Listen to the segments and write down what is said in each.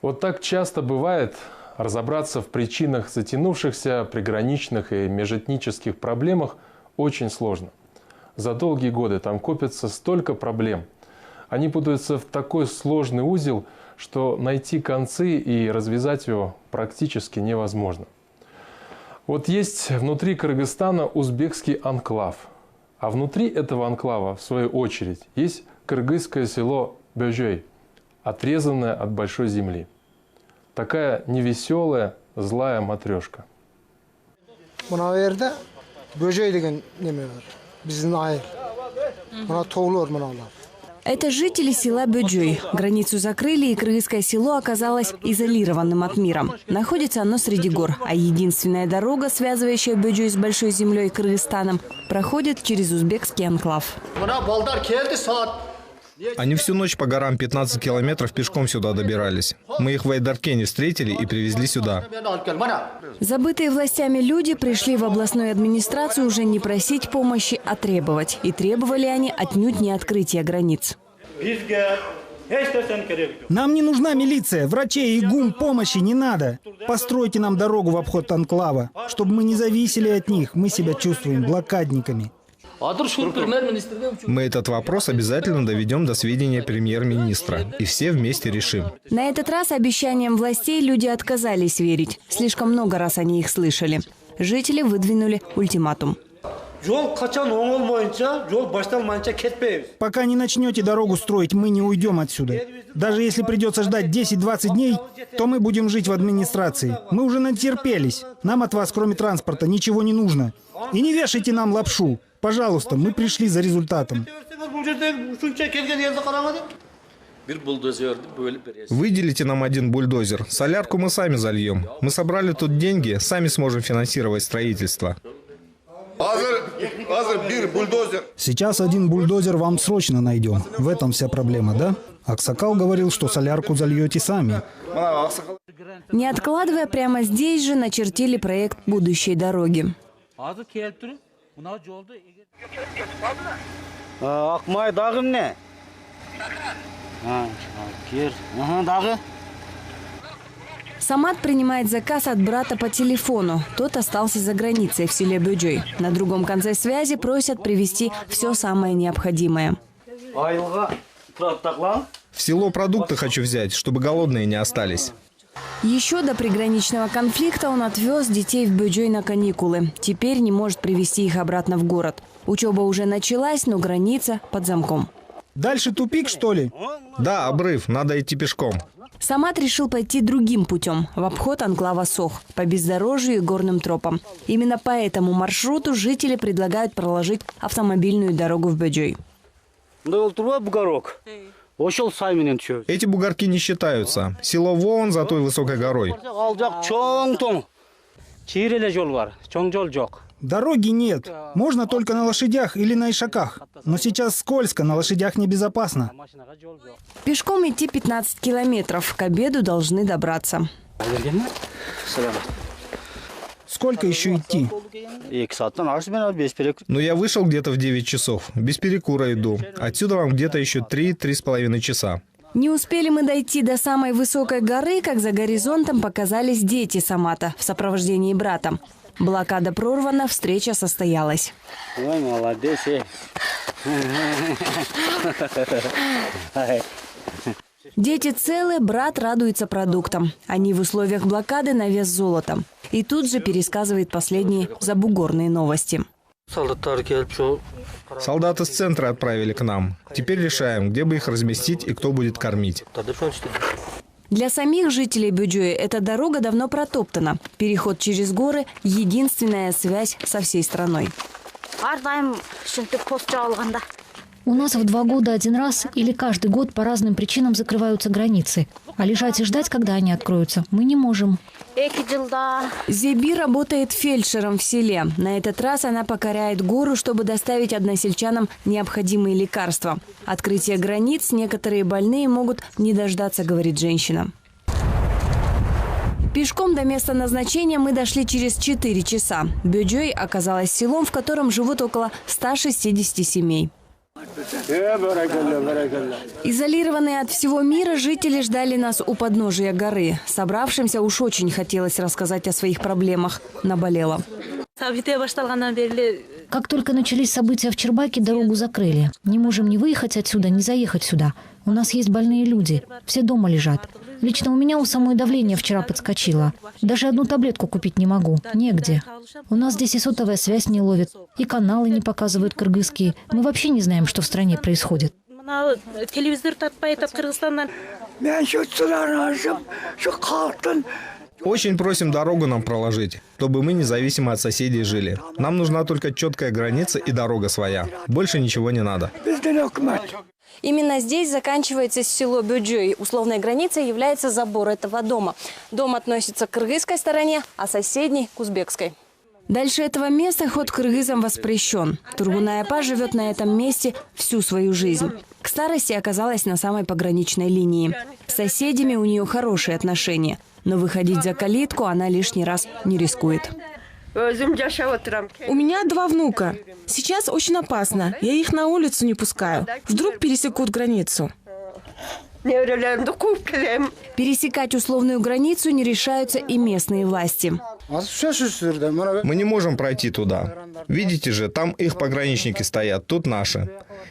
Вот так часто бывает, разобраться в причинах затянувшихся приграничных и межэтнических проблемах очень сложно. За долгие годы там копится столько проблем. Они путаются в такой сложный узел, что найти концы и развязать его практически невозможно. Вот есть внутри Кыргызстана узбекский анклав. А внутри этого анклава, в свою очередь, есть кыргызское село Бөжөй, отрезанное от большой земли. Такая невеселая, злая матрешка. Это жители села Бөжөй. Границу закрыли, и кыргызское село оказалось изолированным от мира. Находится оно среди гор, а единственная дорога, связывающая Бөжөй с большой землей Кыргызстаном, проходит через узбекский анклав. Они всю ночь по горам 15 километров пешком сюда добирались. Мы их в Айдаркене встретили и привезли сюда. Забытые властями люди пришли в областную администрацию уже не просить помощи, а требовать. И требовали они отнюдь не открытия границ. Нам не нужна милиция, врачей и ГУМ помощи не надо. Постройте нам дорогу в обход анклава, чтобы мы не зависели от них. Мы себя чувствуем блокадниками. Мы этот вопрос обязательно доведем до сведения премьер-министра. И все вместе решим. На этот раз обещаниям властей люди отказались верить. Слишком много раз они их слышали. Жители выдвинули ультиматум. Пока не начнете дорогу строить, мы не уйдем отсюда. Даже если придется ждать 10-20 дней, то мы будем жить в администрации. Мы уже натерпелись. Нам от вас, кроме транспорта, ничего не нужно. И не вешайте нам лапшу. Пожалуйста, мы пришли за результатом. Выделите нам один бульдозер. Солярку мы сами зальем. Мы собрали тут деньги, сами сможем финансировать строительство. Сейчас один бульдозер вам срочно найдем. В этом вся проблема, да? Аксакал говорил, что солярку зальете сами. Не откладывая, прямо здесь же начертили проект будущей дороги. Самат принимает заказ от брата по телефону. Тот остался за границей в селе Бөжөй. На другом конце связи просят привезти все самое необходимое. В село продукты хочу взять, чтобы голодные не остались. Еще до приграничного конфликта он отвез детей в Бөжөй на каникулы. Теперь не может привезти их обратно в город. Учеба уже началась, но граница под замком. Дальше тупик, что ли? Да, обрыв, надо идти пешком. Самат решил пойти другим путем, в обход анклава Сох, по бездорожью и горным тропам. Именно по этому маршруту жители предлагают проложить автомобильную дорогу в Бөжөй. Эти бугорки не считаются. Село вон за той высокой горой. Дороги нет. Можно только на лошадях или на ишаках. Но сейчас скользко, на лошадях небезопасно. Пешком идти 15 километров. К обеду должны добраться. Сколько еще идти? Но я вышел где-то в 9 часов. Без перекура иду. Отсюда вам где-то еще 3-3,5 часа. Не успели мы дойти до самой высокой горы, как за горизонтом показались дети Самата в сопровождении брата. Блокада прорвана, встреча состоялась. Ой, молодец. Дети целы, брат радуется продуктам. Они в условиях блокады на вес золота. И тут же пересказывает последние забугорные новости. Солдаты с центра отправили к нам. Теперь решаем, где бы их разместить и кто будет кормить. Для самих жителей Бөжөя эта дорога давно протоптана. Переход через горы – единственная связь со всей страной. У нас в 2 года один раз или каждый год по разным причинам закрываются границы. А лежать и ждать, когда они откроются, мы не можем. Зеби работает фельдшером в селе. На этот раз она покоряет гору, чтобы доставить односельчанам необходимые лекарства. Открытие границ некоторые больные могут не дождаться, говорит женщина. Пешком до места назначения мы дошли через 4 часа. Бөжөй оказалась селом, в котором живут около 160 семей. Изолированные от всего мира, жители ждали нас у подножия горы. Собравшимся уж очень хотелось рассказать о своих проблемах. Наболело. Как только начались события в Чербаке, дорогу закрыли. Не можем ни выехать отсюда, ни заехать сюда. У нас есть больные люди. Все дома лежат. Лично у меня у самой давление вчера подскочило. Даже одну таблетку купить не могу. Негде. У нас здесь и сотовая связь не ловит, и каналы не показывают кыргызские. Мы вообще не знаем, что в стране происходит. Очень просим дорогу нам проложить, чтобы мы независимо от соседей жили. Нам нужна только четкая граница и дорога своя. Больше ничего не надо. Именно здесь заканчивается село Бюджой. Условной границей является забор этого дома. Дом относится к кыргызской стороне, а соседний – к узбекской. Дальше этого места ход кыргызам воспрещен. Тургунай Апа живет на этом месте всю свою жизнь. К старости оказалась на самой пограничной линии. С соседями у нее хорошие отношения. Но выходить за калитку она лишний раз не рискует. У меня 2 внука. Сейчас очень опасно. Я их на улицу не пускаю. Вдруг пересекут границу. Пересекать условную границу не решаются и местные власти. Мы не можем пройти туда. Видите же, там их пограничники стоят, тут наши.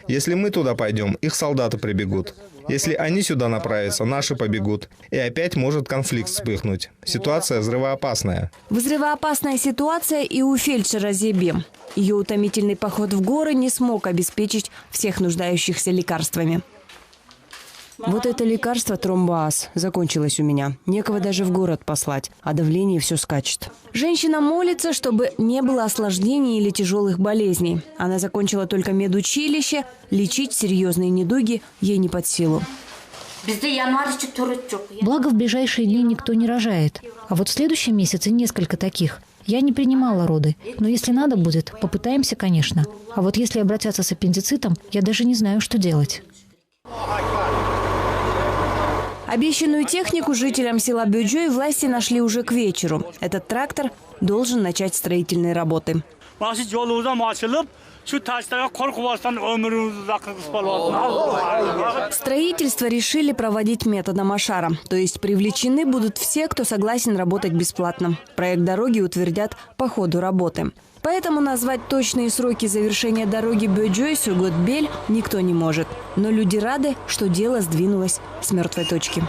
Если мы туда пойдем, их солдаты прибегут. Если они сюда направятся, наши побегут. И опять может конфликт вспыхнуть. Ситуация взрывоопасная. Взрывоопасная ситуация и у фельдшера Зеби. Ее утомительный поход в горы не смог обеспечить всех нуждающихся лекарствами. Вот это лекарство тромбоаз закончилось у меня. Некого даже в город послать, а давление все скачет. Женщина молится, чтобы не было осложнений или тяжелых болезней. Она закончила только медучилище, лечить серьезные недуги ей не под силу. Благо, в ближайшие дни никто не рожает. А вот в следующем месяце несколько таких. Я не принимала роды, но если надо будет, попытаемся, конечно. А вот если обратятся с аппендицитом, я даже не знаю, что делать. Обещанную технику жителям села Бюджой власти нашли уже к вечеру. Этот трактор должен начать строительные работы. Строительство решили проводить методом Ашара. То есть привлечены будут все, кто согласен работать бесплатно. Проект дороги утвердят по ходу работы. Поэтому назвать точные сроки завершения дороги Бюджой-Сургут-Бель никто не может. Но люди рады, что дело сдвинулось с мертвой точки.